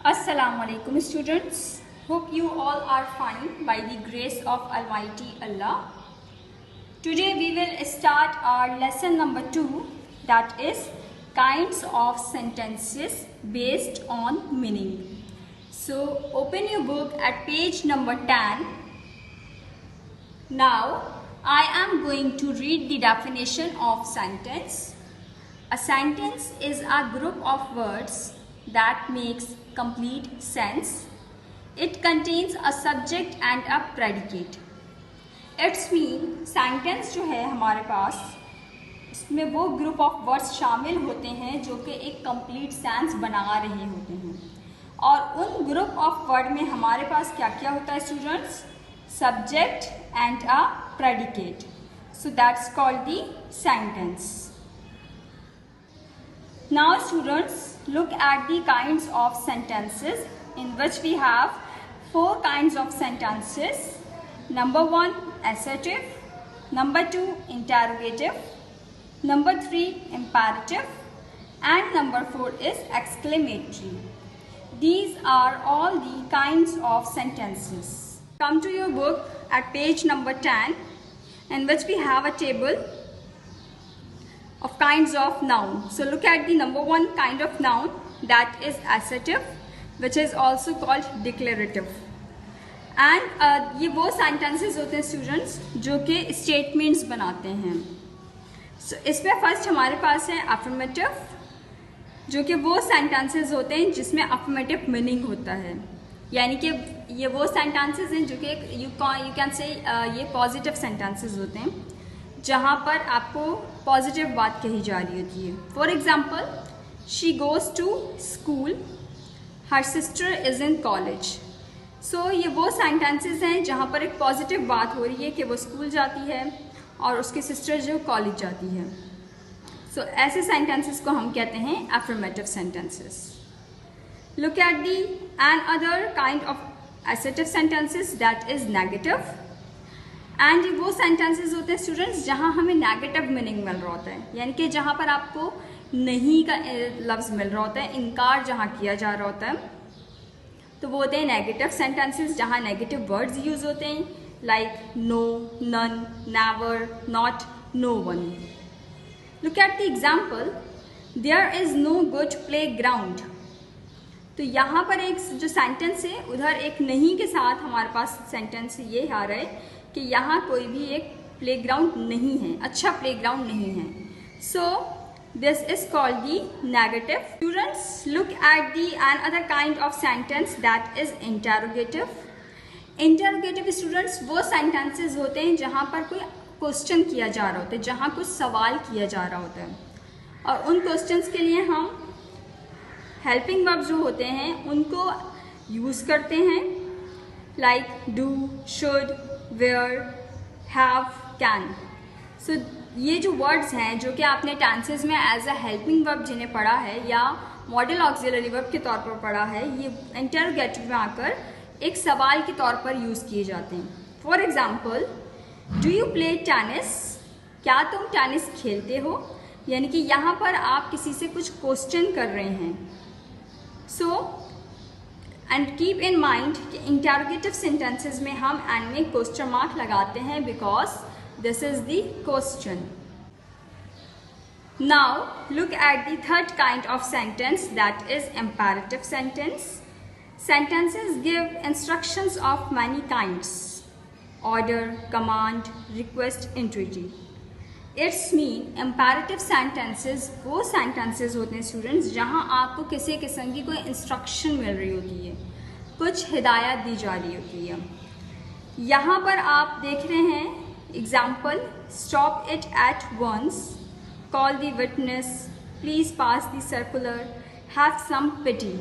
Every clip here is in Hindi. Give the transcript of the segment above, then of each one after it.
Assalamu alaikum students. Hope you all are fine by the grace of Almighty Allah. Today we will start our lesson number 2, that is kinds of sentences based on meaning. So open your book at page number 10. Now I am going to read the definition of sentence. A sentence is a group of words that makes complete sense. It contains a subject and a predicate. It's mean sentence जो है हमारे पास इसमें वो ग्रुप ऑफ वर्ड्स शामिल होते हैं जो कि एक कंप्लीट सेंस बना रहे होते हैं और उन ग्रुप ऑफ वर्ड में हमारे पास क्या क्या होता है students? Subject and a predicate. So that's called the sentence. Now students, look at the kinds of sentences in which we have 4 kinds of sentences. Number 1, assertive. Number 2, interrogative. Number 3, imperative. And number 4 is exclamatory. These are all the kinds of sentences. Come to your book at page number 10, in which we have a table of kinds of noun. So look at the number 1 kind of noun, that is assertive, which is also called declarative. And ये वो sentences होते हैं students जो कि statements बनाते हैं. So इसमें first हमारे पास है affirmative, जो कि वो sentences होते हैं जिसमें affirmative meaning होता है. यानी कि ये वो sentences हैं जो कि you can say ये positive sentences होते हैं जहाँ पर आपको पॉजिटिव बात कही जा रही होती है. For example, she goes to school, her sister is in college. So ये वो सेंटेंसेस हैं जहाँ पर एक पॉजिटिव बात हो रही है कि वो स्कूल जाती है और उसकी सिस्टर जो कॉलेज जाती है. सो ऐसे सेंटेंसेस को हम कहते हैं affirmative sentences. Look at the and other kind of assertive sentences, that is negative. And वो सेंटेंसेस होते हैं स्टूडेंट्स जहाँ हमें नेगेटिव मीनिंग मिल रहा होता है, यानी कि जहाँ पर आपको नहीं का लफ्ज़ मिल रहा होता है, इनकार जहाँ किया जा रहा होता है, तो वो होते हैं नेगेटिव सेंटेंसेस जहाँ नेगेटिव वर्ड्स यूज़ होते हैं, like no, none, never, not, no one. Look at the example, there is no good playground. तो यहाँ पर एक जो सेंटेंस है उधर एक नहीं के साथ हमारे पास सेंटेंस ये आ रहा है कि यहाँ कोई भी एक प्लेग्राउंड नहीं है, अच्छा प्लेग्राउंड नहीं है. So this is called the negative. Students, look at the and other kind of sentence, that is interrogative. Interrogative students वो सेंटेंसेस होते हैं जहाँ पर कोई क्वेश्चन किया जा रहा होता है, जहाँ कुछ सवाल किया जा रहा होता है और उन क्वेश्चंस के लिए हम हेल्पिंग वर्ब जो होते हैं उनको यूज़ करते हैं, like do, should, where, have, can. So ये जो वर्ड्स हैं जो कि आपने टेंसेस में एज अ हेल्पिंग वर्ब जिन्हें पढ़ा है या मॉडल ऑक्सिलरी वर्ब के तौर पर पढ़ा है, ये इंटरोगेटिव में आकर एक सवाल के तौर पर यूज़ किए जाते हैं. For example, do you play tennis? क्या तुम टेनिस खेलते हो? यानी कि यहाँ पर आप किसी से कुछ क्वेश्चन कर रहे हैं. So and keep in mind कि इंटरोगेटिव सेंटेंसेस में हम एंड में क्वेश्चन मार्क लगाते हैं because this is the question. Now look at the third kind of sentence, that is imperative sentence. Sentences give instructions of many kinds, order, command, request, entry. It's mean imperative sentences वो सेंटेंसेस होते हैं स्टूडेंट्स जहाँ आपको किसी किस्म की कोई इंस्ट्रक्शन मिल रही होती है, कुछ हिदायत दी जा रही होती है. यहाँ पर आप देख रहे हैं example, stop it at once, call the witness, please pass the circular, have some pity.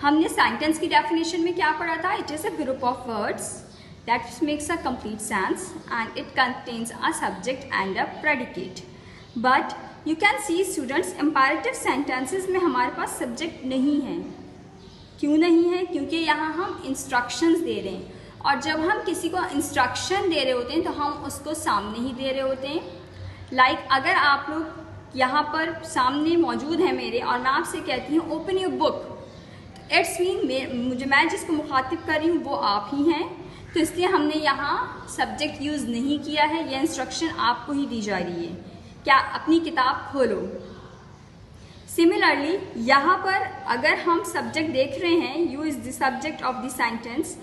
हमने सेंटेंस की डेफिनेशन में क्या पढ़ा था? It is a group of words that makes a complete sense and it contains a subject and a predicate. But you can see students, imperative sentences में हमारे पास subject नहीं है. क्यों नहीं है? क्योंकि यहाँ हम instructions दे रहे हैं और जब हम किसी को instruction दे रहे होते हैं तो हम उसको सामने ही दे रहे होते हैं. लाइक अगर आप लोग यहाँ पर सामने मौजूद है मेरे और मैं आपसे कहती हूँ open your book, it's mean मैं जिसको मुखातिब कर रही हूँ वो आप ही हैं, तो इसलिए हमने यहाँ सब्जेक्ट यूज़ नहीं किया है। ये इंस्ट्रक्शन आपको ही दी जा रही है। क्या अपनी किताब खोलो। सिमिलरली यहाँ पर अगर हम सब्जेक्ट देख रहे हैं, you is the subject of the sentence,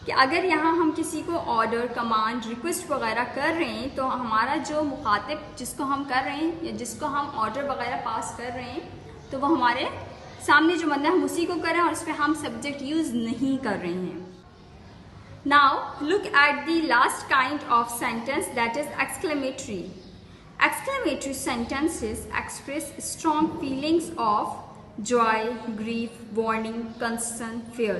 कि अगर यहाँ हम किसी को ऑर्डर, कमांड, रिक्वेस्ट वगैरह कर रहे हैं तो हमारा जो मुखातिब जिसको हम कर रहे हैं या जिसको हम ऑर्डर वगैरह पास कर रहे हैं तो वो हमारे सामने जो बंदा है हम उसी को कर रहे हैं और उस पर हम सब्जेक्ट यूज़ नहीं कर रहे हैं। Now look at the last kind of sentence, that is exclamatory. Exclamatory sentences express strong feelings of joy, grief, warning, concern, fear.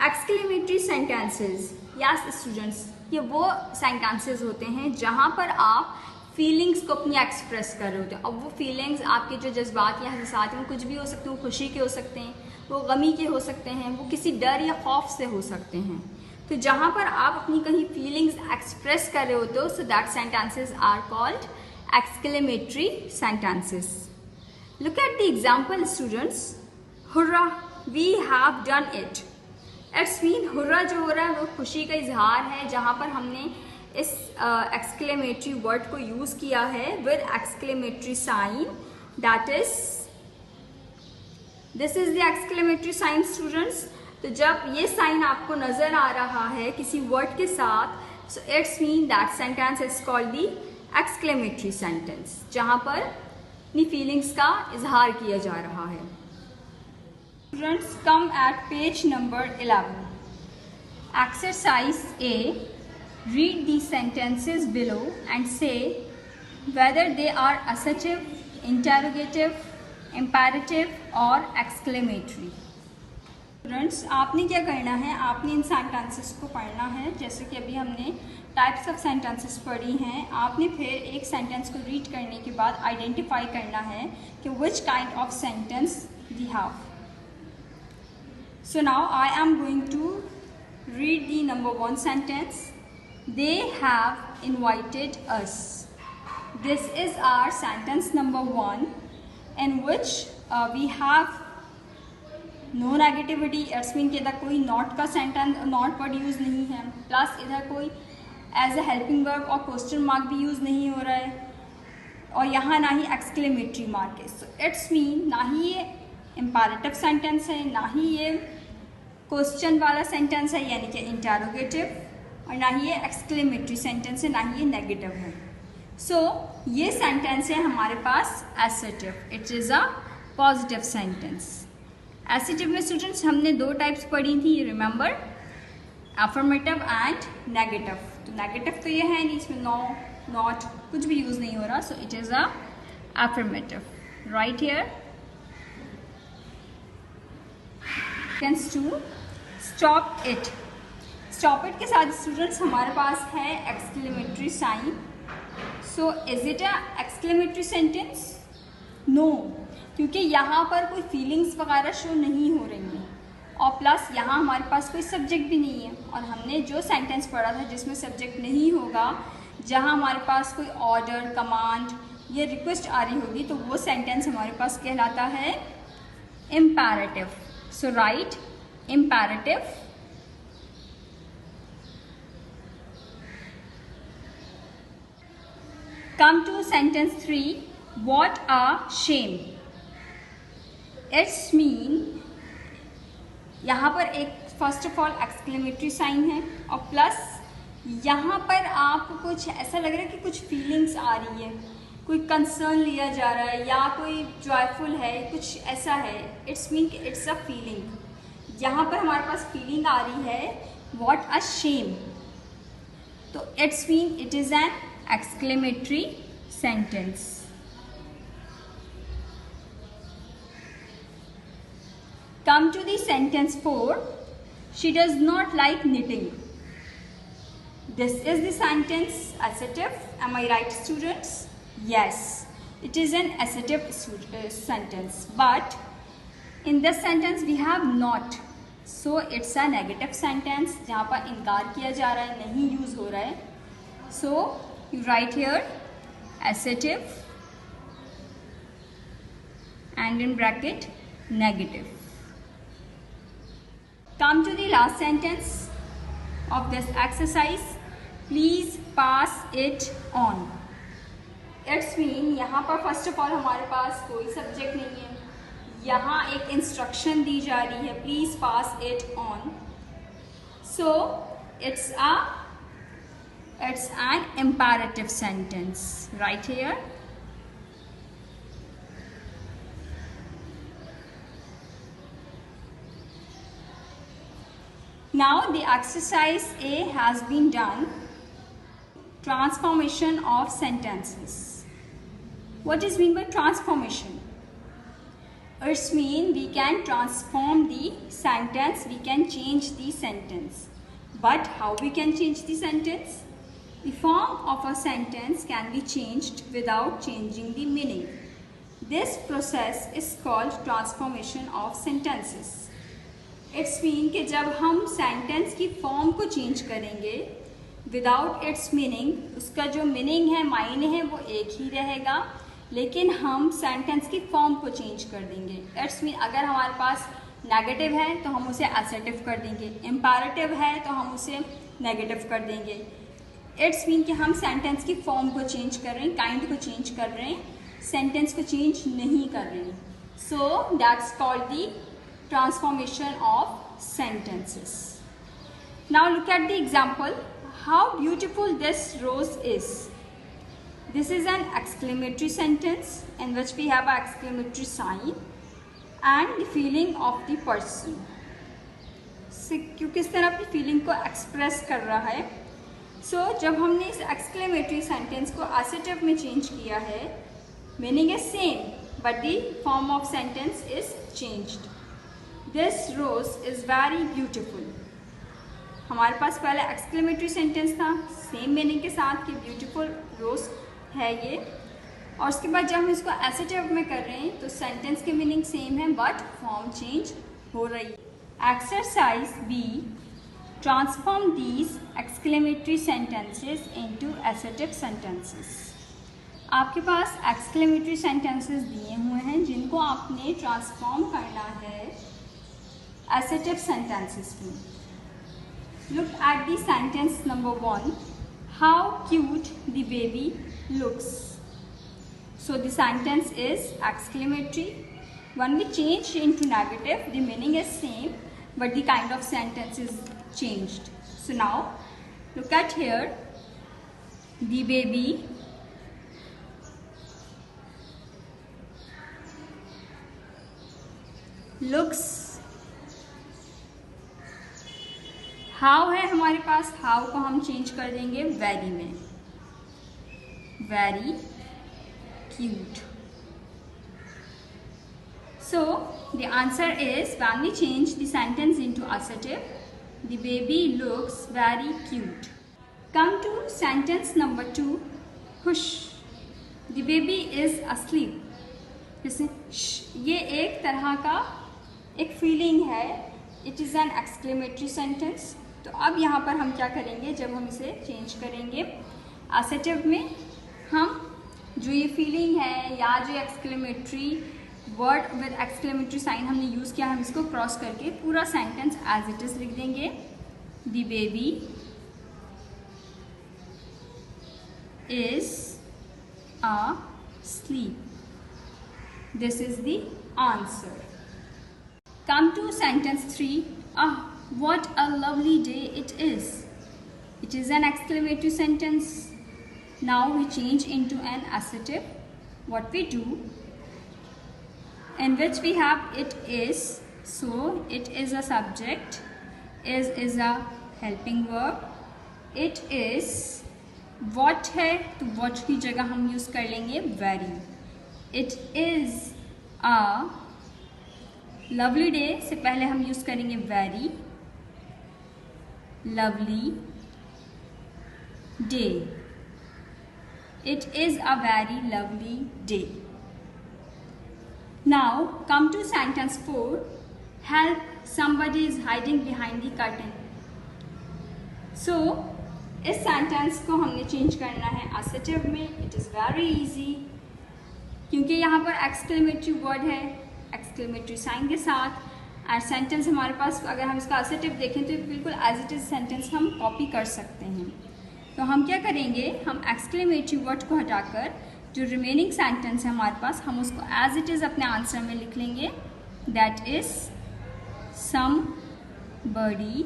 Exclamatory sentences, yes students, ये वो sentences होते हैं जहाँ पर आप फीलिंग्स को अपनी एक्सप्रेस कर रहे होते हैं। अब वो फीलिंग्स आपके जो जज्बात या एहसास हैं वो कुछ भी हो सकते हैं, वो खुशी के हो सकते हैं, वो गमी के हो सकते हैं, वो किसी डर या खौफ से हो सकते हैं। तो जहाँ पर आप अपनी कहीं फीलिंग्स एक्सप्रेस कर रहे होते हो, so that sentences are called exclamatory sentences. Look at the example students. Hurrah, we have done it. It's mean hurrah जो हो रहा है वो खुशी का इजहार है, जहाँ पर हमने इस exclamatory word को यूज़ किया है with exclamatory sign, that is this is the exclamatory sign students. तो जब ये साइन आपको नज़र आ रहा है किसी वर्ड के साथ, so it's mean that sentence is called the exclamatory sentence, जहाँ पर अपनी फीलिंग्स का इजहार किया जा रहा है। Students come at page number 11। Exercise A, read the sentences below and say whether they are assertive, interrogative, imperative और एक्सक्लेमेटरी। स्टूडेंट्स आपने क्या करना है, आपने इन सेंटेंसेस को पढ़ना है। जैसे कि अभी हमने टाइप्स ऑफ सेंटेंसेस पढ़ी हैं, आपने फिर एक सेंटेंस को रीड करने के बाद आइडेंटिफाई करना है कि which kind of sentence we have. So now I am going to read the number 1 sentence. They have invited us. This is our sentence number 1 in which we have no negativity. It's mean कि इधर कोई नॉट का सेंटेंस, नॉट वर्ड यूज़ नहीं है, प्लस इधर कोई एज ए हेल्पिंग वर्ब और क्वेश्चन मार्क भी यूज़ नहीं हो रहा है, और यहाँ ना ही एक्सक्लेमेटरी मार्क है। सो इट्स मीन ना ही ये इम्पेरेटिव सेंटेंस है, ना ही ये क्वेश्चन वाला सेंटेंस है यानी कि इंटरोगेटिव, और ना ही ये एक्सक्लेमेटरी सेंटेंस है, ना ही ये नेगेटिव है। सो ये सेंटेंस है हमारे पास assertive, it is a positive sentence. Assertive में स्टूडेंट्स हमने 2 टाइप्स पढ़ी थी, रिमेंबर, अफर्मेटिव एंड नेगेटिव। तो नेगेटिव तो ये है नहीं, इसमें नो, नॉट कुछ भी यूज़ नहीं हो रहा, so it is a affirmative. Right here sentence 2, stop it. Stop it के साथ स्टूडेंट्स हमारे पास है exclamatory sign. So is it a exclamatory sentence? No, क्योंकि यहाँ पर कोई फीलिंग्स वगैरह शो नहीं हो रही हैं, और प्लस यहाँ हमारे पास कोई सब्जेक्ट भी नहीं है। और हमने जो सेंटेंस पढ़ा था जिसमें सब्जेक्ट नहीं होगा, जहाँ हमारे पास कोई ऑर्डर, कमांड या रिक्वेस्ट आ रही होगी, तो वो सेंटेंस हमारे पास कहलाता है imperative. So right imperative. Come to sentence 3, what a shame. It's mean यहाँ पर एक first of all exclamatory sign है, और प्लस यहाँ पर आपको कुछ ऐसा लग रहा है कि कुछ फीलिंग्स आ रही है, कोई कंसर्न लिया जा रहा है या कोई जॉयफुल है, कुछ ऐसा है। It's mean it's a feeling. यहाँ पर हमारे पास फीलिंग आ रही है व्हाट अ शेम, तो it's mean it is an exclamatory sentence. Come to the sentence 4. She does not like knitting. This is the sentence assertive. Am I right, students? Yes, it is an assertive sentence. But in this sentence we have not. So it's a negative sentence जहाँ पर इनकार किया जा रहा है, नहीं यूज़ हो रहा है. So you write here assertive and in bracket negative. Come to the last sentence of this exercise. Please pass it on. It's mean यहाँ पर फर्स्ट ऑफ ऑल हमारे पास कोई सब्जेक्ट नहीं है, यहाँ एक इंस्ट्रक्शन दी जा रही है, please pass it on. So it's an imperative sentence right here. Now the exercise A has been done. Transformation of sentences. What is mean by transformation? It's mean we can transform the sentence, we can change the sentence. But how we can change the sentence? The form of a sentence can be changed without changing the meaning. This process is called transformation of sentences. It's mean कि जब हम sentence की form को change करेंगे without its meaning, उसका जो meaning है, मायने है, वो एक ही रहेगा, लेकिन हम sentence की form को change कर देंगे. It's mean अगर हमारे पास नेगेटिव है तो हम उसे एसेटिव कर देंगे, इम्पेरेटिव है तो हम उसे नेगेटिव कर देंगे. इट्स मीन कि हम सेंटेंस की फॉर्म को चेंज कर रहे हैं, काइंड को चेंज कर रहे हैं, सेंटेंस को चेंज नहीं कर रहे हैं. So that's called the transformation of sentences. Now look at the example. How beautiful this rose is. This is an exclamatory sentence in which we have a exclamatory sign and the feeling of the person. क्यों किस तरह अपनी फीलिंग को एक्सप्रेस कर रहा है. जब हमने इस एक्सक्लेमेटरी सेंटेंस को एसेटिव में चेंज किया है, meaning is same but the form of sentence is changed. This rose is very beautiful. हमारे पास पहले एक्सक्लेमेटरी सेंटेंस था सेम मीनिंग के साथ कि ब्यूटिफुल रोज है ये, और उसके बाद जब हम इसको एसेटिव में कर रहे हैं तो सेंटेंस की मीनिंग सेम है बट फॉर्म चेंज हो रही है. Exercise B. Transform these exclamatory sentences into assertive sentences. आपके पास एक्सक्लेमेटरी सेंटेंसेस दिए हुए हैं जिनको आपने ट्रांसफॉर्म करना है एसेटिव सेंटेंसेस में. Look at the sentence number 1. How cute the baby looks. So the sentence is exclamatory. When we change into negative, the meaning is same, but the kind of sentence is changed. So now, look at here. The baby looks. How है हमारे पास, how को हम change कर देंगे very में. Very cute. So the answer is when we change the sentence into assertive, the baby looks very cute. Come to sentence number 2. Hush. The baby is asleep. जैसे ये एक तरह का एक फीलिंग है. It is an exclamatory sentence. तो अब यहाँ पर हम क्या करेंगे, जब हम इसे चेंज करेंगे assertive में, हम जो ये फीलिंग है या जो exclamatory word with exclamatory sign हमने यूज़ किया, हम इसको क्रॉस करके पूरा सेंटेंस एज इट इज लिख देंगे. The baby is asleep. This is the answer. Come to sentence 3. What a lovely day it is. It is an exclamatory sentence. Now we change into an assertive. What we do, in which we have it is, so it is a subject, is a helping verb. It is what है तो what की जगह हम यूज कर लेंगे very. It is a lovely day से पहले हम यूज करेंगे very lovely day. It is a very lovely day. Now come to sentence 4. Help, somebody is hiding behind the curtain. So इस सेंटेंस को हमने चेंज करना है assertive में. It is very easy क्योंकि यहाँ पर एक्सक्लेमेटरी वर्ड है, एक्सक्लेमेटरी साइन के साथ एंड सेंटेंस हमारे पास, अगर हम इसका असेटिव देखें तो बिल्कुल एज इट इज़ सेंटेंस हम कॉपी कर सकते हैं। तो हम क्या करेंगे, हम एक्सक्लेमेटरी वर्ड को हटाकर जो रिमेनिंग सेंटेंस है हमारे पास, हम उसको एज इट इज़ अपने आंसर में लिख लेंगे। That is somebody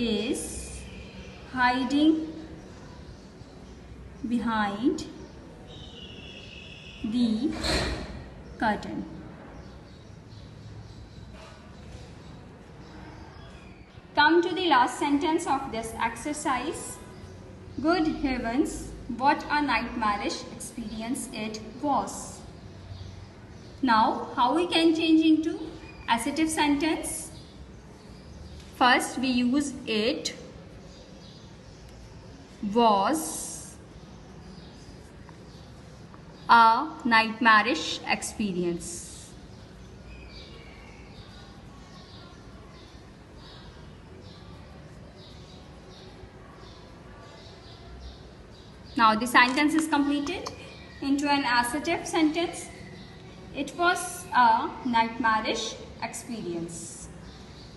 is hiding behind the curtain. Come to the last sentence of this exercise. Good heavens, what a nightmarish experience it was. Now, how we can change into assertive sentence? First, we use it was a nightmarish experience. Now the sentence is completed into an assertive sentence. It was a nightmarish experience.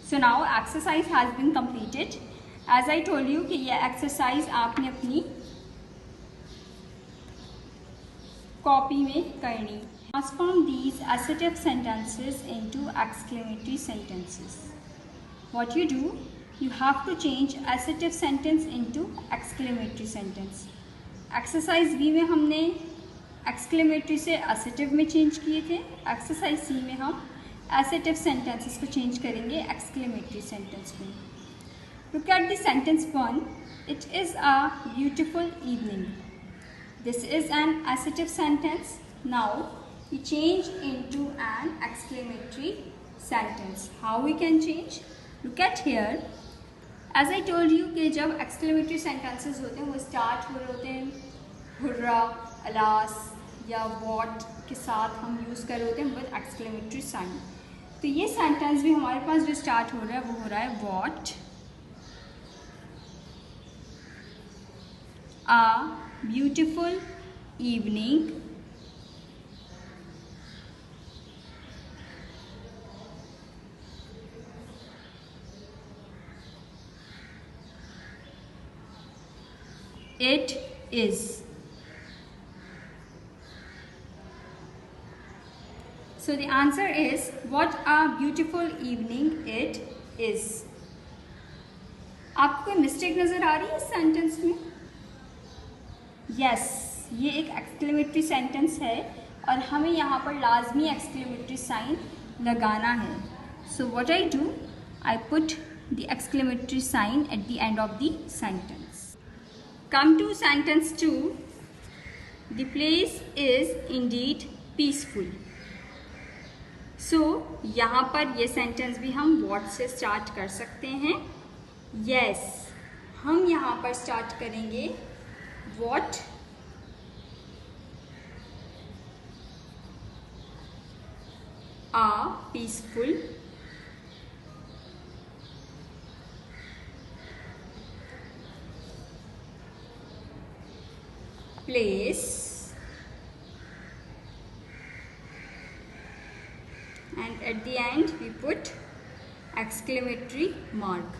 So now exercise has been completed. As I told you कि ये exercise आपने अपनी copy में करनी। Transform these assertive sentences into exclamatory sentences. What you do? You have to change assertive sentence into exclamatory sentence. Exercise B में हमने एक्सक्लेमेटरी से असेटिव में चेंज किए थे। एक्सरसाइज सी में हम एसेटिव सेंटेंसेस को चेंज करेंगे एक्सक्लेमेटरी सेंटेंस में। Look at the sentence 1, it is a beautiful evening. This is an assertive sentence. Now we change into an exclamatory sentence. How we can change? Look at here. As I told you कि जब एक्सक्लेमेटरी सेंटेंसेस होते हैं वो स्टार्ट हो रहे होते हैं हुर्रा, अलास या वॉट के साथ हम यूज़ कर रहे होते हैं विद एक्सक्लेमेटरी साइन। तो ये सेंटेंस भी हमारे पास जो स्टार्ट हो रहा है वो हो रहा है what a beautiful evening it is. So the answer is what a beautiful evening it is. आपको कोई मिस्टेक नज़र आ रही है इस सेंटेंस में? यस, ये एक एक्सक्लेमेटरी सेंटेंस है और हमें यहाँ पर लाजमी एक्सक्लेमेटरी साइन लगाना है। So what I do, I put the exclamatory sign at the end of the sentence. Come to sentence 2. The place is indeed peaceful. So यहाँ पर ये सेंटेंस भी हम what से स्टार्ट कर सकते हैं। Yes, हम यहाँ पर स्टार्ट करेंगे what a peaceful place, and at the end we put exclamatory mark.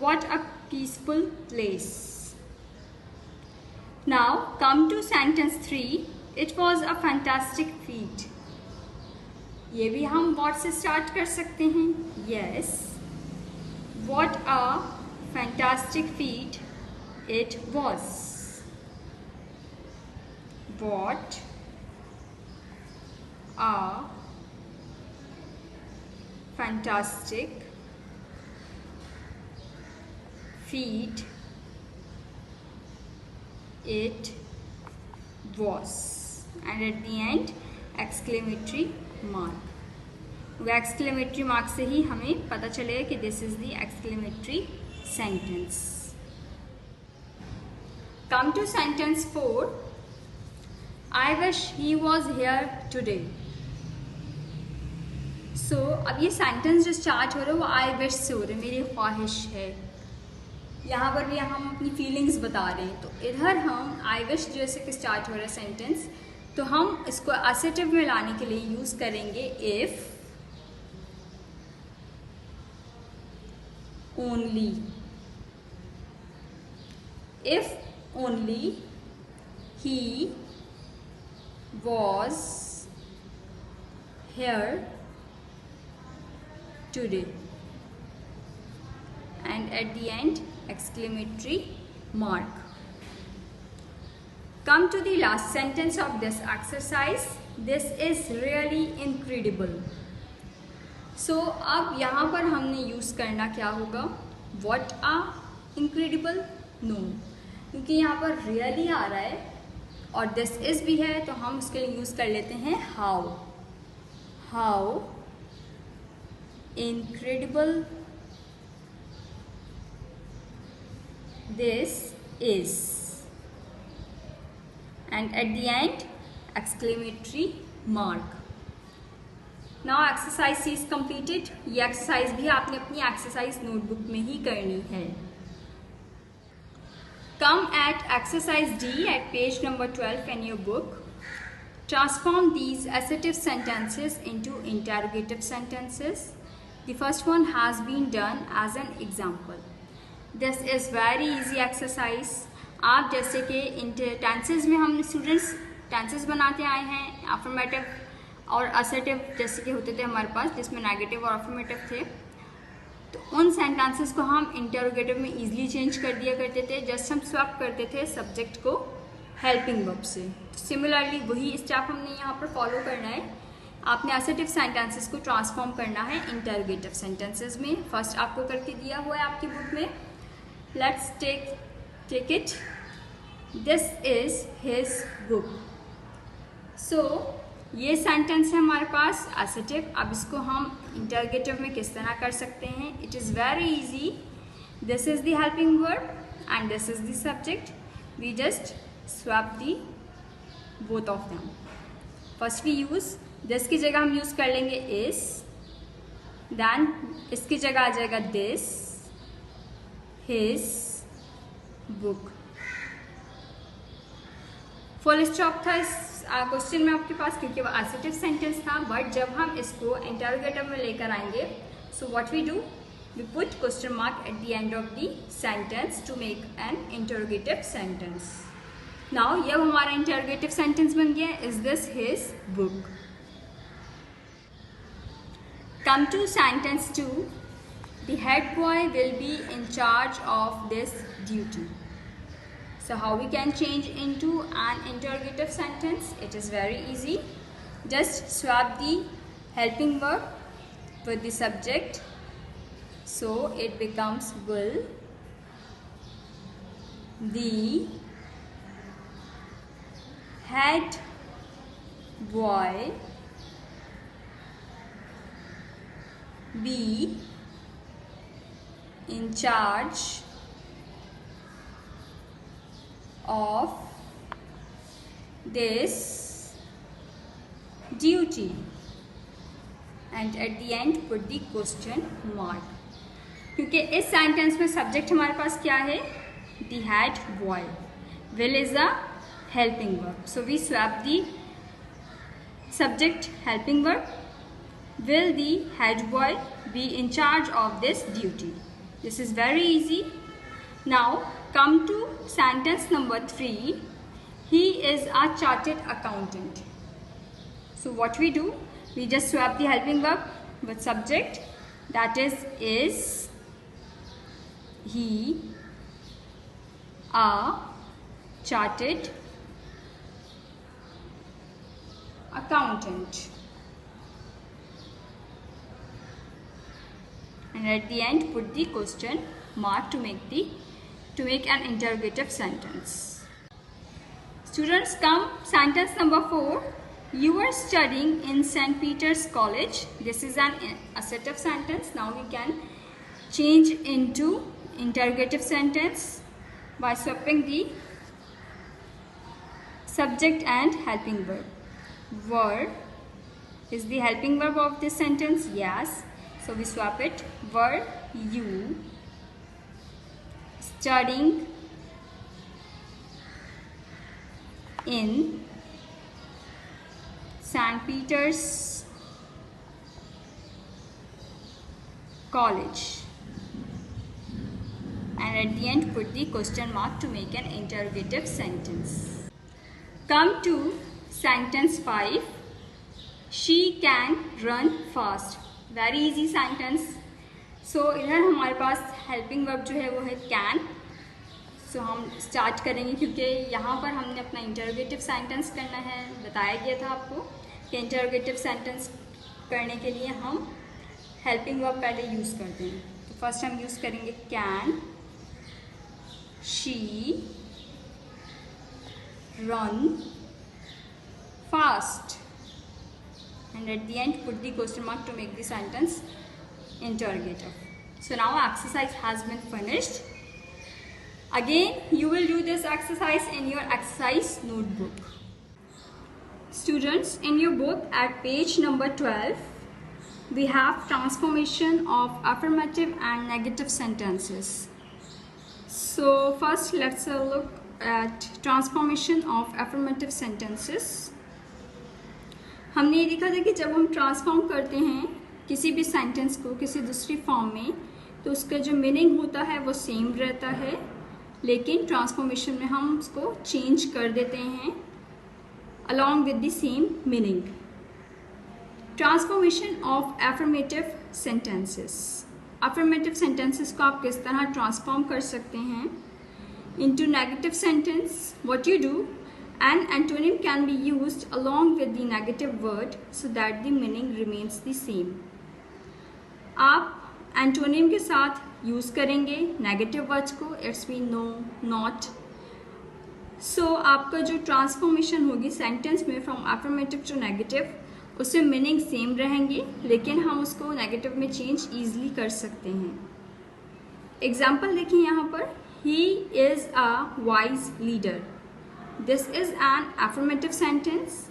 What a peaceful place. Now come to sentence 3. It was a fantastic feat. ये भी हम what से start कर सकते हैं। Yes, what a fantastic feat it was. What a fantastic feat it was, and at the end exclamatory mark. Exclamatory mark से ही हमें पता चलेगा कि this is the exclamatory sentence. Come to sentence 4. I wish he was here today. So अब ये सेंटेंस जो स्टार्ट हो रहा है वो I wish से हो रहा है, मेरी ख्वाहिश है। यहाँ पर भी हम अपनी फीलिंग्स बता रहे हैं। तो इधर हम I wish जैसे कि स्टार्ट हो रहा है सेंटेंस, तो हम इसको असेटिव में लाने के लिए यूज़ करेंगे if only. If only he was here today. And at the end, exclamatory mark. Come to the last sentence of this exercise. This is really incredible. So अब यहाँ पर हमने यूज़ करना क्या होगा? What a incredible? No, क्योंकि यहाँ पर really आ रहा है और this is भी है, तो हम उसके लिए यूज़ कर लेते हैं how. How incredible this is. And at the end, exclamatory mark. Now exercise is completed. ये एक्सरसाइज भी आपने अपनी एक्सरसाइज नोटबुक में ही करनी है. Come at exercise D at page number 12 in your book. Transform these assertive sentences into interrogative sentences. The first one has been done as an example. This is very easy exercise. आप जैसे कि टेंसेस में हम स्टूडेंट्स टेंसेस बनाते आए हैं, अफर्मेटिव और असर्टिव जैसे कि होते थे हमारे पास, जिसमें नेगेटिव और अफर्मेटिव थे. तो उन सेंटेंसेस को हम इंटरोगेटिव में इजीली चेंज कर दिया करते थे. जस्ट हम स्वैप करते थे सब्जेक्ट को हेल्पिंग वर्ब से. सिमिलरली वही स्टेप हमने यहाँ पर फॉलो करना है. आपने असर्टिव सेंटेंसेस को ट्रांसफॉर्म करना है इंटरोगेटिव सेंटेंसेस में. फर्स्ट आपको करके दिया हुआ है आपकी बुक में. Let's take it. This is his book. So ये सेंटेंस है हमारे पास असर्टिव. अब इसको हम इंटरोगेटिव में किस तरह कर सकते हैं? It is very easy. This is the helping verb and this is the subject. We just swap the both of them. First we use this की जगह हम यूज कर लेंगे इज. देन इसकी जगह आ जाएगा this his book. Full stop था इस क्वेश्चन में आपके पास क्योंकि वो असर्टिव सेंटेंस था. बट जब हम इसको इंटरोगेटिव में लेकर आएंगे, so what we do, we put question mark at the end of the sentence to make an interrogative sentence. Now ये हमारा इंटरोगेटिव सेंटेंस बन गया. Is this his book. Come to sentence 2. The head boy will be in charge of this duty. So how we can change into an interrogative sentence? It is very easy. Just swap the helping verb with the subject. So it becomes will the head boy be in charge of this duty. And at the end put the question mark. क्योंकि इस सेंटेंस में सब्जेक्ट हमारे पास क्या है? The head boy. Will is a helping verb. So we swap the subject helping verb. Will the head boy be in charge of this duty? This is very easy. Now come to sentence number 3. He is a chartered accountant. So what we do? We just swap the helping verb with subject, that is he a chartered accountant. And at the end put the question mark to make an interrogative sentence. Students, come sentence number 4. You are studying in St. Peter's College. This is an assertive sentence. Now we can change into interrogative sentence by swapping the subject and helping verb. Were is the helping verb of this sentence? Yes. So we swap it. Were you studying in St. Peter's College? and at the end put the question mark to make an interrogative sentence. Come to sentence 5. She can run fast. Very easy sentence. So इधर हमारे पास helping verb जो है वो है can. So हम स्टार्ट करेंगे क्योंकि यहाँ पर हमने अपना इंटरोगेटिव सेंटेंस करना है. बताया गया था आपको कि इंटरोगेटिव सेंटेंस करने के लिए हम हेल्पिंग वर्ब पहले यूज़ करते हैं. तो फर्स्ट हम यूज़ करेंगे can she run fast and at the end put the question mark to make the sentence interrogative. So now exercise has been finished. Again you will do this exercise in your exercise notebook. Students, in your book at page number 12 we have transformation of affirmative and negative sentences. So first let's look at transformation of affirmative sentences. हमने ये देखा था कि जब हम ट्रांसफॉर्म करते हैं किसी भी सेंटेंस को किसी दूसरी फॉर्म में तो उसका जो मीनिंग होता है वो सेम रहता है, लेकिन ट्रांसफॉर्मेशन में हम उसको चेंज कर देते हैं along with the same meaning. Transformation of affirmative sentences. Affirmative sentences को आप किस तरह ट्रांसफॉर्म कर सकते हैं into negative sentence. What you do, an antonym can be used along with the negative word so that the meaning remains the same. आप एंटोनिम के साथ यूज़ करेंगे नेगेटिव वर्ड्स को. It's mean no, not. So आपका जो ट्रांसफॉर्मेशन होगी सेंटेंस में फ्रॉम एफर्मेटिव टू नेगेटिव उससे मीनिंग सेम रहेंगे, लेकिन हम उसको नेगेटिव में चेंज ईजिली कर सकते हैं. एग्जाम्पल देखिए यहाँ पर. He is a wise leader. This is an affirmative sentence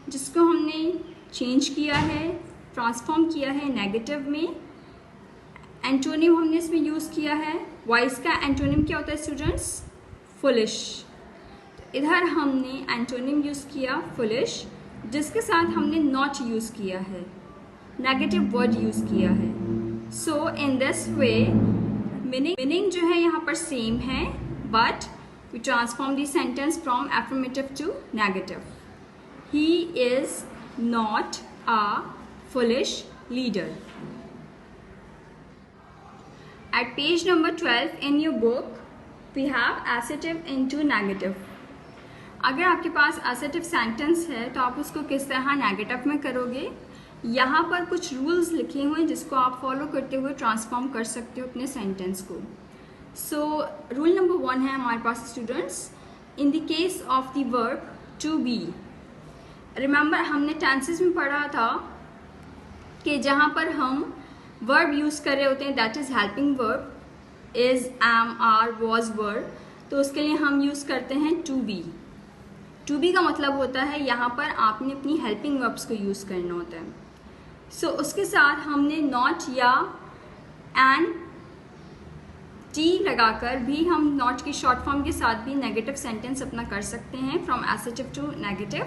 जिसको हमने चेंज किया है, ट्रांसफॉर्म किया है नेगेटिव में. एंटोनिम हमने इसमें यूज़ किया है. वाइज का एंटोनिम क्या होता है स्टूडेंट्स? फुलिश. तो इधर हमने एंटोनिम यूज़ किया फुलिश, जिसके साथ हमने नॉट यूज़ किया है, नेगेटिव वर्ड यूज़ किया है. सो इन दिस वे मीनिंग जो है यहाँ पर सेम है, but we transform the sentence from affirmative to negative. He is not a foolish leader. At page number 12 in your book we have assertive into negative. अगर आपके पास assertive sentence है तो आप उसको किस तरह नेगेटिव में करोगे. यहाँ पर कुछ रूल्स लिखे हुए हैं जिसको आप फॉलो करते हुए ट्रांसफॉर्म कर सकते हो अपने सेंटेंस को. सो रूल नंबर 1 है हमारे पास students. In the case of the verb to be, remember हमने टेंसेस में पढ़ा था कि जहाँ पर हम वर्ब यूज़ कर रहे होते हैं that is helping verb, is, am, are, was, were, तो उसके लिए हम यूज़ करते हैं टू बी. टू बी का मतलब होता है यहाँ पर आपने अपनी हेल्पिंग वर्ब्स को यूज़ करना होता है. सो उसके साथ हमने नॉट या एंड टी लगाकर भी हम नॉट की शॉर्ट फॉर्म के साथ भी नेगेटिव सेंटेंस अपना कर सकते हैं from assertive to negative.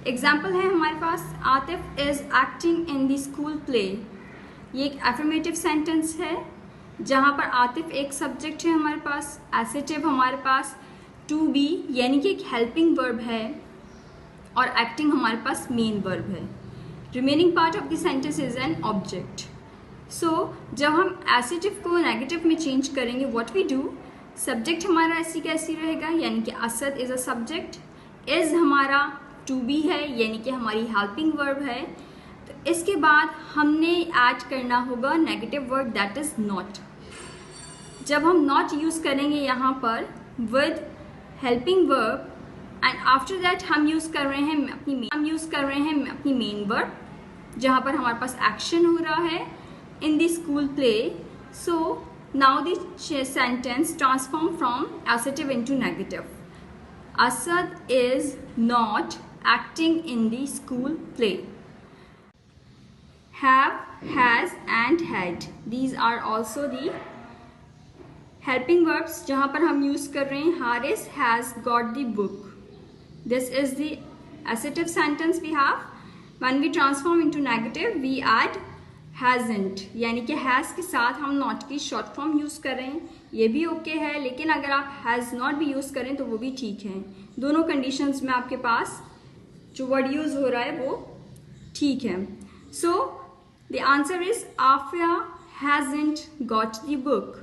Example है हमारे पास Atif is acting in the school play. ये एक एफर्मेटिव सेंटेंस है जहाँ पर आतिफ एक सब्जेक्ट है हमारे पास, एसेटिव हमारे पास टू बी यानी कि एक हेल्पिंग वर्ब है और एक्टिंग हमारे पास मेन वर्ब है. Remaining part of the sentence is an object. So जब हम एसेटिव को नेगेटिव में चेंज करेंगे व्हाट वी डू, सब्जेक्ट हमारा ऐसी कैसी रहेगा यानी कि Asad is a subject, is हमारा टू बी है यानी कि हमारी हेल्पिंग वर्ब है. तो इसके बाद हमने ऐड करना होगा negative word that is not. जब हम नॉट यूज़ करेंगे यहाँ पर with helping verb and after that हम यूज़ कर रहे हैं अपनी मेन वर्ब जहाँ पर हमारे पास एक्शन हो रहा है in the school play. So now the sentence transform from assertive into negative. Asad is not acting in the school play. Have, has and had, these are also the helping verbs जहाँ पर हम use कर रहे हैं Haris has got the book. This is the assertive sentence we have. When we transform into negative we add hasn't, यानी कि has के साथ हम not की शॉर्ट फॉर्म यूज़ कर रहे हैं ये भी ओके है, लेकिन अगर आप हैज़ नॉट भी यूज़ करें तो वो भी ठीक है। दोनों कंडीशंस में आपके पास जो वर्ड यूज़ हो रहा है वो ठीक है। So the answer is Afia hasn't got the book.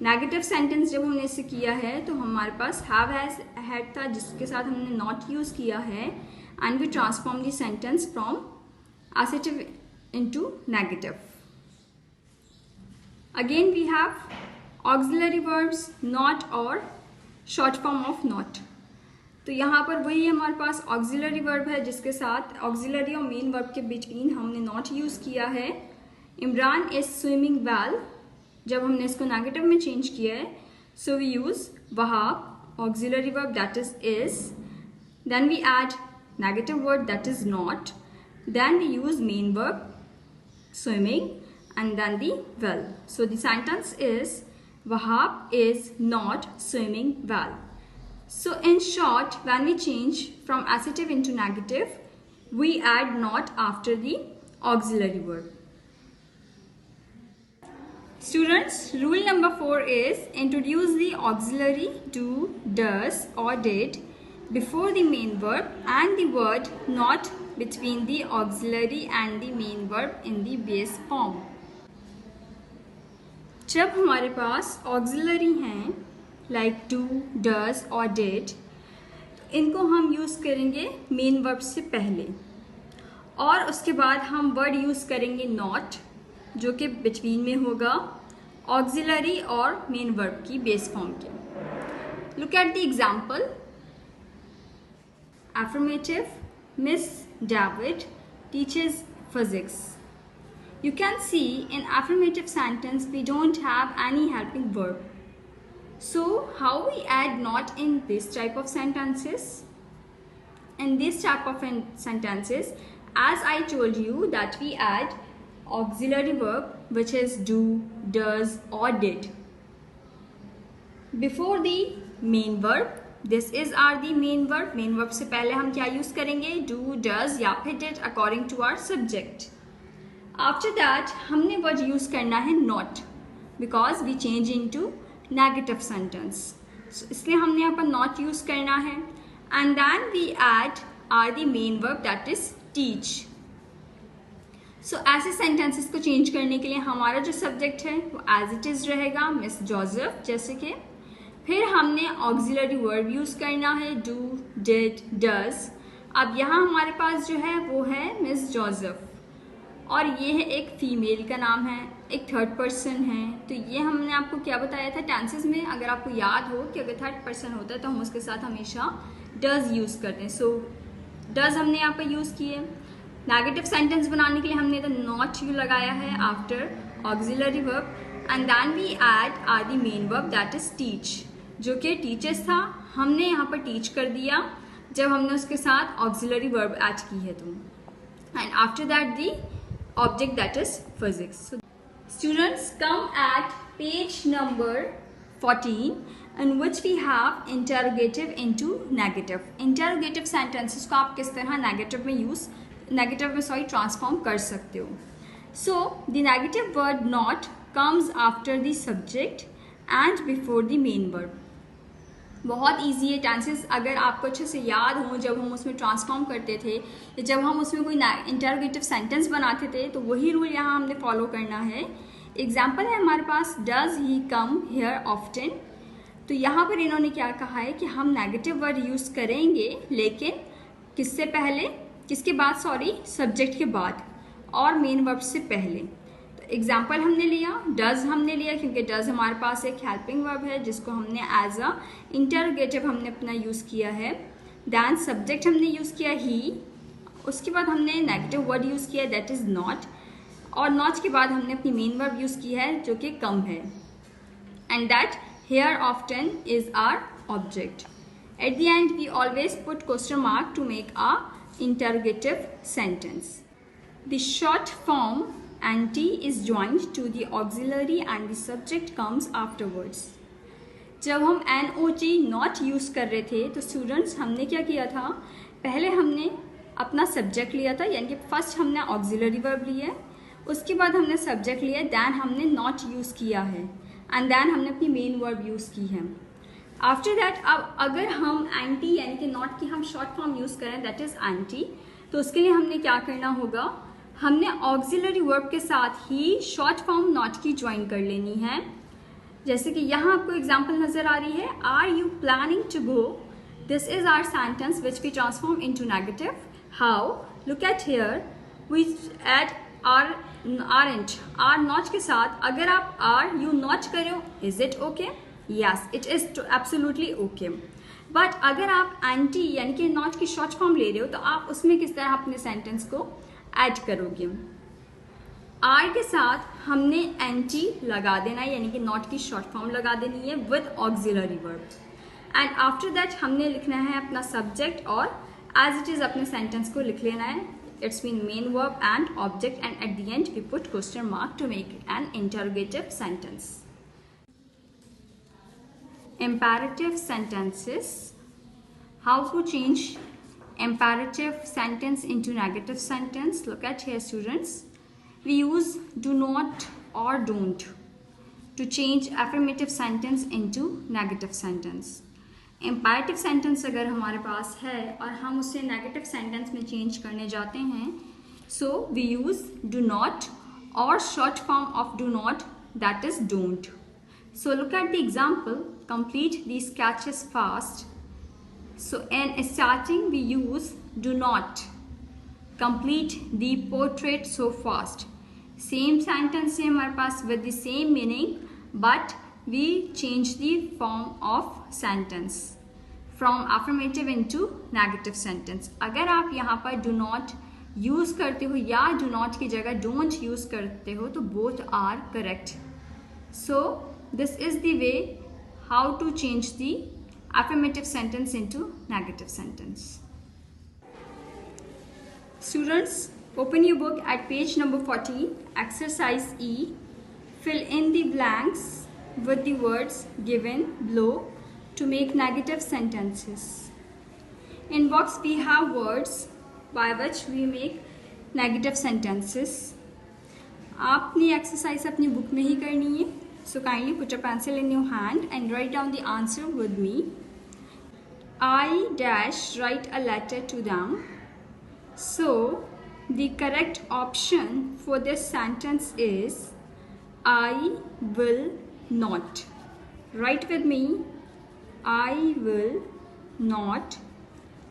Negative sentence जब हमने इसे किया है तो हमारे पास हैव हैज हैड था, जिसके साथ हमने नॉट यूज़ किया है, and we transform the sentence from assertive into negative. Again we have auxiliary verbs not और शॉर्ट फॉर्म ऑफ नॉट। तो यहाँ पर वही हमारे पास ऑक्सिलरी वर्ब है जिसके साथ ऑक्सिलरी और मेन वर्ब के बिटवीन हमने नॉट यूज़ किया है। इमरान इज स्विमिंग वेल, जब हमने इसको नेगेटिव में चेंज किया है, सो वी यूज़ वहाब auxiliary verb that is, then we add negative word that is not, then we use main verb swimming, and then the well. So the sentence is Wahab is not swimming well. So in short, when we change from assertive into negative, we add not after the auxiliary verb. Students, rule number 4 is introduce the auxiliary do, does or did before the main verb and the word not between the auxiliary and the main verb in the base form. जब हमारे पास ऑक्सिलरी हैं लाइक डू, डज और डिड, इनको हम यूज़ करेंगे मेन वर्ब से पहले, और उसके बाद हम वर्ड यूज़ करेंगे नॉट, जो कि बिटवीन में होगा ऑक्सिलरी और मेन वर्ब की बेस फॉर्म के। Look at the example. Affirmative, miss David teaches physics. You can see in affirmative sentence we don't have any helping verb. So how we add not in this type of sentences? In this type of sentences, as I told you that we add auxiliary verb which is do, does or did before the main verb. This is our the main verb. Main verb से पहले हम क्या यूज करेंगे? डू, डज या फिर did according to our subject. After that हमने वर्ड यूज करना है not, because we change into negative sentence, इसलिए हमने यहाँ पर नॉट यूज करना है। And then we add are the main verb that is teach. So ऐसे सेंटेंसेस को चेंज करने के लिए हमारा जो सब्जेक्ट है वो एज इट इज रहेगा, मिस जोसेफ जैसे कि। फिर हमने ऑक्सिलरी वर्ब यूज़ करना है डू, डिड, डज। अब यहाँ हमारे पास जो है वो है मिस जोसेफ, और ये है एक फीमेल का नाम है, एक थर्ड पर्सन है। तो ये हमने आपको क्या बताया था टेंसेस में, अगर आपको याद हो कि अगर थर्ड पर्सन होता है तो हम उसके साथ हमेशा डज यूज़ करते हैं। सो डज हमने यहाँ पर यूज़ किए। नेगेटिव सेंटेंस बनाने के लिए हमने तो नॉट यू लगाया है after auxiliary verb, and then we add are the main verb that is teach, जो कि टीचर्स था, हमने यहाँ पर टीच कर दिया जब हमने उसके साथ ऑक्सिलरी वर्ब ऐड की है। तो and after that the object that is physics. Students, come at page number 14 in which we have interrogative into negative. Interrogative sentences को आप किस तरह नेगेटिव में ट्रांसफॉर्म कर सकते हो। So the negative word not comes after the subject and before the main verb. बहुत ईजी है टेंसेस, अगर आपको अच्छे से याद हो जब हम उसमें ट्रांसफॉर्म करते थे या जब हम उसमें कोई इंटरोगेटिव सेंटेंस बनाते थे तो वही रूल यहाँ हमने फॉलो करना है। एग्जाम्पल है हमारे पास, does he come here often. तो यहाँ पर इन्होंने क्या कहा है कि हम नेगेटिव वर्ड यूज़ करेंगे, लेकिन किससे पहले, किसके बाद, सब्जेक्ट के बाद और मेन वर्ब से पहले। एग्जाम्पल हमने लिया, डज हमने लिया क्योंकि डज हमारे पास एक हेल्पिंग वर्ब है जिसको हमने एज अ इंटरोगेटिव हमने अपना यूज़ किया है। दैन सब्जेक्ट हमने यूज़ किया ही, उसके बाद हमने नेगेटिव वर्ड यूज़ किया दैट इज़ नॉट, और नॉट के बाद हमने अपनी मेन वर्ब यूज़ की है जो कि कम है, and that here often is our object. At the end we always put question mark to make a interrogative sentence. The short form and T is joined to the auxiliary and the subject comes afterwards. जब हम NOT not यूज़ कर रहे थे तो स्टूडेंट्स हमने क्या किया था, पहले हमने अपना सब्जेक्ट लिया था, यानी कि फर्स्ट हमने ऑक्सिलरी वर्ब लिया है, उसके बाद हमने सब्जेक्ट लिया, दैन हमने नॉट यूज़ किया है, एंड देन हमने अपनी मेन वर्ब यूज़ की है। आफ्टर दैट अब अगर हम एंटी यानी कि नॉट की हम शॉर्ट फॉर्म यूज़ करें, दैट इज़ एंटी, तो उसके लिए हमने क्या करना होगा, हमने ऑक्सिलरी वर्ब के साथ ही शॉर्ट फॉर्म नॉट की ज्वाइन कर लेनी है। जैसे कि यहाँ आपको एग्जाम्पल नजर आ रही है, are you planning to go, this is our sentence which we transform into negative. How, look at here, we add aren't, are not के साथ अगर आप आर यू नॉट करो, is it okay? Yes, it is absolutely okay. But अगर आप एंटी यानी कि नॉट की शॉर्ट फॉर्म ले रहे हो तो आप उसमें किस तरह अपने सेंटेंस को ऐड करोगे? आर के साथ हमने एंटी लगा देना है यानी कि नॉट की शॉर्ट फॉर्म लगा देनी है with auxiliary verb, and after that हमने लिखना है अपना सब्जेक्ट और एज इट इज अपने सेंटेंस को लिख लेना है। It's mean main verb and object, and at the end we put question mark to make an interrogative sentence. Imperative sentences. How to change imperative sentence into negative sentence? Look at here, students. We use do not or don't to change affirmative sentence into negative sentence. Imperative sentence अगर हमारे पास है और हम उसे negative sentence में change करने जाते हैं, so we use do not or short form of do not, that is don't. So look at the example, complete these sketches fast. So in starting we use do not, complete the portrait so fast. Same sentence है हमारे पास with the same meaning, but we change the form of sentence from affirmative into negative sentence. अगर आप यहाँ पर do not use करते हो या do not की जगह don't use करते हो तो both are correct. So this is the way how to change the affirmative sentence into negative sentence. Students, open your book at page number 14, exercise E. Fill in the blanks with the words given below to make negative sentences. In box we have words by which we make negative sentences. आपने एक्सरसाइज अपनी बुक में ही करनी है, so kindly put a pencil in your hand and write down the answer with me. I dash write a letter to them. So the correct option for this sentence is I will not. Write with me. I will not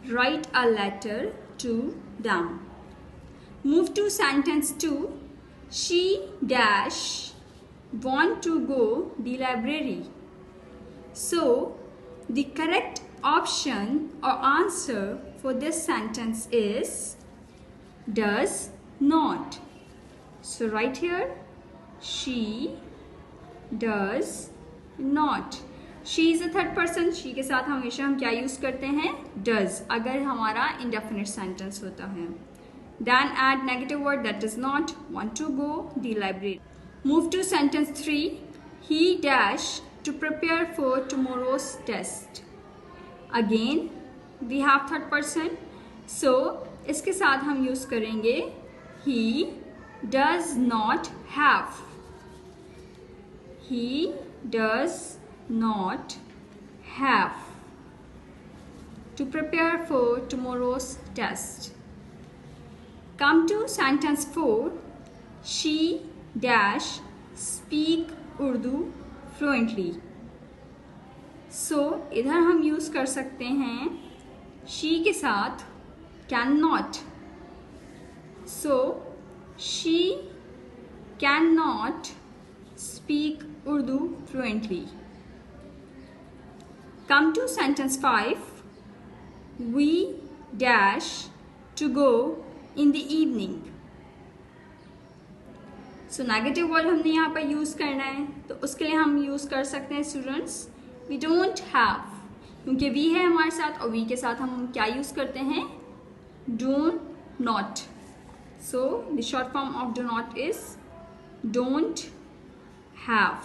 write a letter to them. Move to sentence 2. She dash want to go the library. So the correct option or answer for this sentence is does not. So right here, she does not. She is a third person. she के साथ हमेशा हम क्या यूज करते हैं? does, अगर हमारा indefinite sentence होता है। Then add negative word, that is not, want to go the library. Move to sentence 3. He dash to prepare for tomorrow's test. Again we have third person, so इसके साथ हम यूज करेंगे he does not have. He does not have to prepare for tomorrow's test. Come to sentence 4. She dash speak Urdu fluently. So इधर हम यूज कर सकते हैं she के साथ cannot. So she cannot speak Urdu fluently. Come to sentence 5. We dash to go in the evening. So negative word हमने यहाँ पर यूज करना है, तो उसके लिए हम यूज कर सकते हैं स्टूडेंट्स वी डोंट हैव, क्योंकि वी है हमारे साथ और वी के साथ हम क्या यूज करते हैं? Don't not. So the short form of do not is don't have.